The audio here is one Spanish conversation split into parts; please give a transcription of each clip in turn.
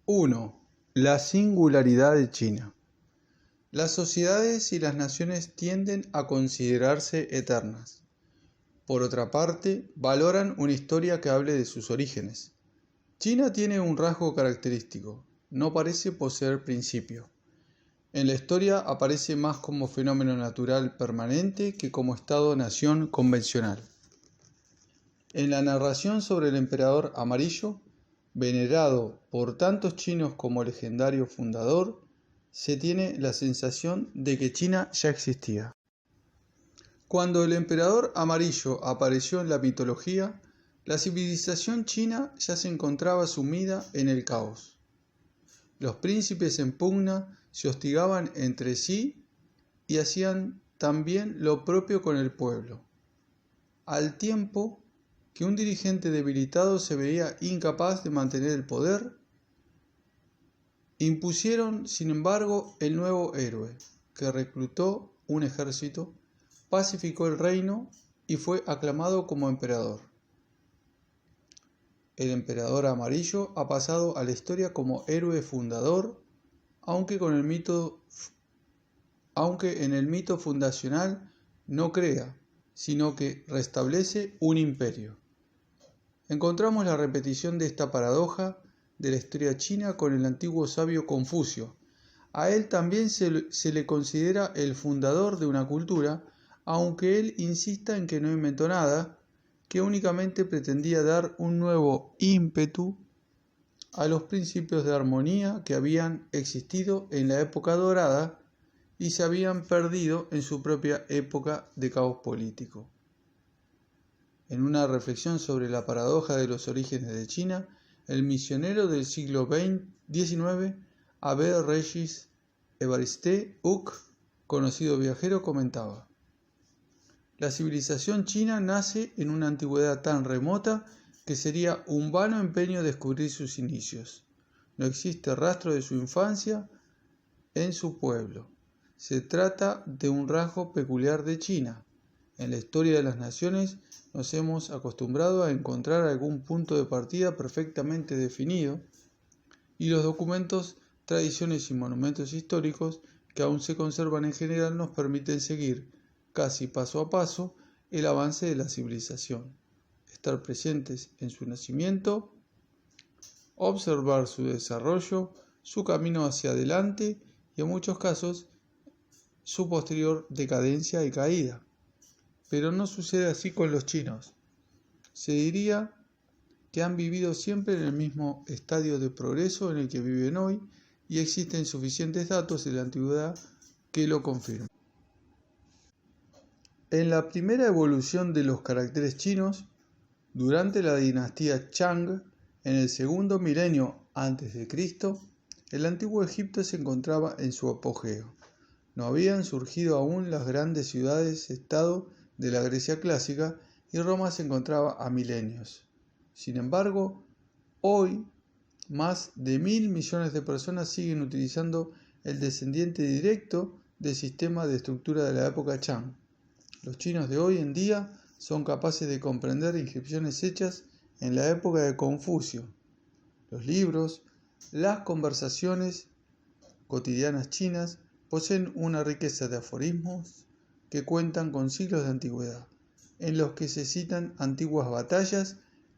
1. La singularidad de China. Las sociedades y las naciones tienden a considerarse eternas. Por otra parte, valoran una historia que hable de sus orígenes. China tiene un rasgo característico: no parece poseer principio. En la historia aparece más como fenómeno natural permanente que como Estado-nación convencional. En la narración sobre el emperador amarillo, venerado por tantos chinos como legendario fundador, se tiene la sensación de que China ya existía. Cuando el emperador amarillo apareció en la mitología, la civilización china ya se encontraba sumida en el caos. Los príncipes en pugna se hostigaban entre sí y hacían también lo propio con el pueblo, al tiempo que un dirigente debilitado se veía incapaz de mantener el poder. Impusieron, sin embargo, el nuevo héroe, que reclutó un ejército, pacificó el reino y fue aclamado como emperador. El emperador amarillo ha pasado a la historia como héroe fundador, aunque en el mito fundacional no crea, sino que restablece un imperio. Encontramos la repetición de esta paradoja de la historia china con el antiguo sabio Confucio. A él también se le considera el fundador de una cultura, aunque él insista en que no inventó nada, que únicamente pretendía dar un nuevo ímpetu a los principios de armonía que habían existido en la época dorada y se habían perdido en su propia época de caos político. En una reflexión sobre la paradoja de los orígenes de China, el misionero del siglo XIX, Abbé Régis Évariste Houck, conocido viajero, comentaba: la civilización china nace en una antigüedad tan remota que sería un vano empeño descubrir sus inicios. No existe rastro de su infancia en su pueblo. Se trata de un rasgo peculiar de China. En la historia de las naciones nos hemos acostumbrado a encontrar algún punto de partida perfectamente definido, y los documentos, tradiciones y monumentos históricos que aún se conservan en general nos permiten seguir, casi paso a paso, el avance de la civilización, estar presentes en su nacimiento, observar su desarrollo, su camino hacia adelante y, en muchos casos, su posterior decadencia y caída. Pero no sucede así con los chinos. Se diría que han vivido siempre en el mismo estadio de progreso en el que viven hoy, y existen suficientes datos de la antigüedad que lo confirman. En la primera evolución de los caracteres chinos, durante la dinastía Shang, en el segundo milenio a.C., el antiguo Egipto se encontraba en su apogeo. No habían surgido aún las grandes ciudades-estado de la Grecia clásica y Roma se encontraba a milenios. Sin embargo, hoy más de 1.000 millones de personas siguen utilizando el descendiente directo del sistema de estructura de la época Shang. Los chinos de hoy en día son capaces de comprender inscripciones hechas en la época de Confucio. Los libros, las conversaciones cotidianas chinas poseen una riqueza de aforismos que cuentan con siglos de antigüedad, en los que se citan antiguas batallas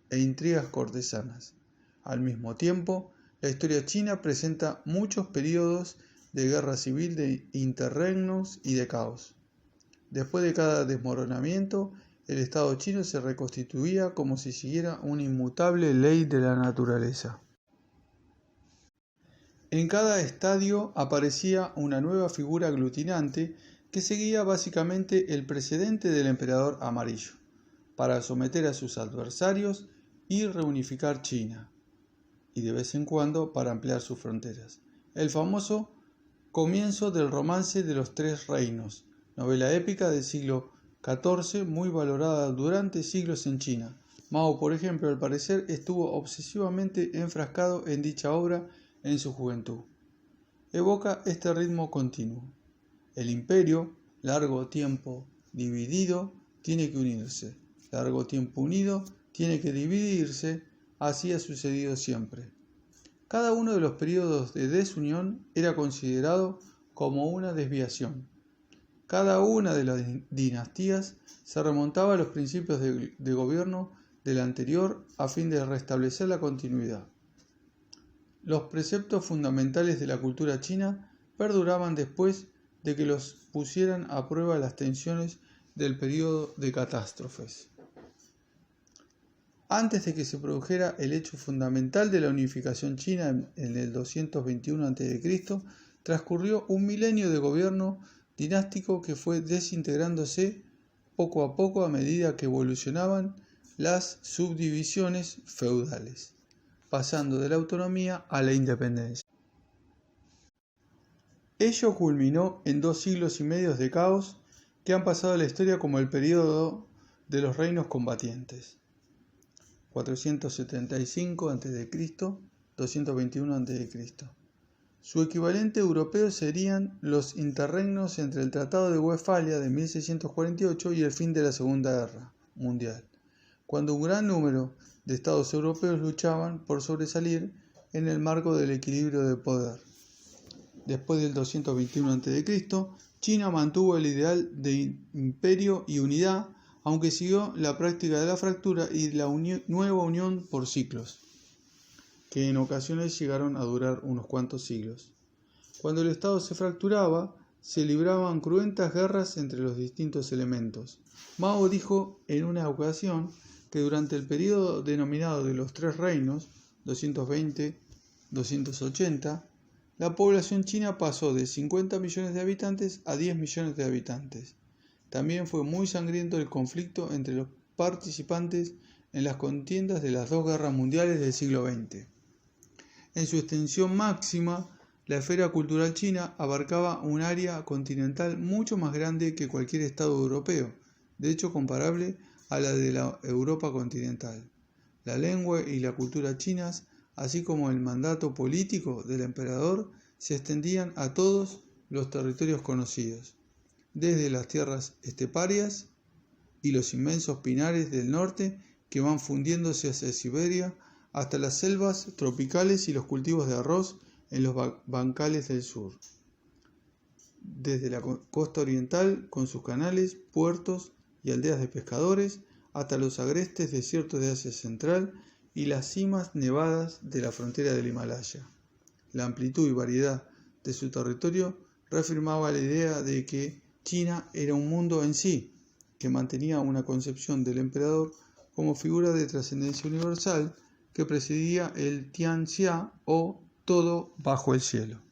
e intrigas cortesanas. Al mismo tiempo, la historia china presenta muchos periodos de guerra civil, de interregnos y de caos. Después de cada desmoronamiento, el Estado chino se reconstituía como si siguiera una inmutable ley de la naturaleza. En cada estadio aparecía una nueva figura aglutinante que seguía básicamente el precedente del emperador amarillo, para someter a sus adversarios y reunificar China, y de vez en cuando para ampliar sus fronteras. El famoso comienzo del romance de los tres reinos, novela épica del siglo XIV muy valorada durante siglos en China. Mao, por ejemplo, al parecer estuvo obsesivamente enfrascado en dicha obra en su juventud. Evoca este ritmo continuo. El imperio, largo tiempo dividido, tiene que unirse. Largo tiempo unido, tiene que dividirse. Así ha sucedido siempre. Cada uno de los periodos de desunión era considerado como una desviación. Cada una de las dinastías se remontaba a los principios de gobierno de la anterior a fin de restablecer la continuidad. Los preceptos fundamentales de la cultura china perduraban después de que los pusieran a prueba las tensiones del periodo de catástrofes. Antes de que se produjera el hecho fundamental de la unificación china en el 221 a.C., transcurrió un milenio de gobierno dinástico que fue desintegrándose poco a poco a medida que evolucionaban las subdivisiones feudales, pasando de la autonomía a la independencia. Ello culminó en 2 siglos y medio de caos que han pasado a la historia como el período de los reinos combatientes. 475 a.C., 221 a.C. Su equivalente europeo serían los interregnos entre el Tratado de Westfalia de 1648 y el fin de la Segunda Guerra Mundial, cuando un gran número de estados europeos luchaban por sobresalir en el marco del equilibrio de poder. Después del 221 a.C., China mantuvo el ideal de imperio y unidad, aunque siguió la práctica de la fractura y la nueva unión por ciclos, que en ocasiones llegaron a durar unos cuantos siglos. Cuando el Estado se fracturaba, se libraban cruentas guerras entre los distintos elementos. Mao dijo en una ocasión que durante el período denominado de los Tres Reinos, 220-280, la población china pasó de 50 millones de habitantes a 10 millones de habitantes. También fue muy sangriento el conflicto entre los participantes en las contiendas de las 2 guerras mundiales del siglo XX. En su extensión máxima, la esfera cultural china abarcaba un área continental mucho más grande que cualquier estado europeo, de hecho comparable a la de la Europa continental. La lengua y la cultura chinas, así como el mandato político del emperador, se extendían a todos los territorios conocidos, desde las tierras esteparias y los inmensos pinares del norte que van fundiéndose hacia Siberia, hasta las selvas tropicales y los cultivos de arroz en los bancales del sur. Desde la costa oriental, con sus canales, puertos y aldeas de pescadores, hasta los agrestes desiertos de Asia Central y las cimas nevadas de la frontera del Himalaya. La amplitud y variedad de su territorio reafirmaba la idea de que China era un mundo en sí, que mantenía una concepción del emperador como figura de trascendencia universal que presidía el Tianxia o todo bajo el cielo.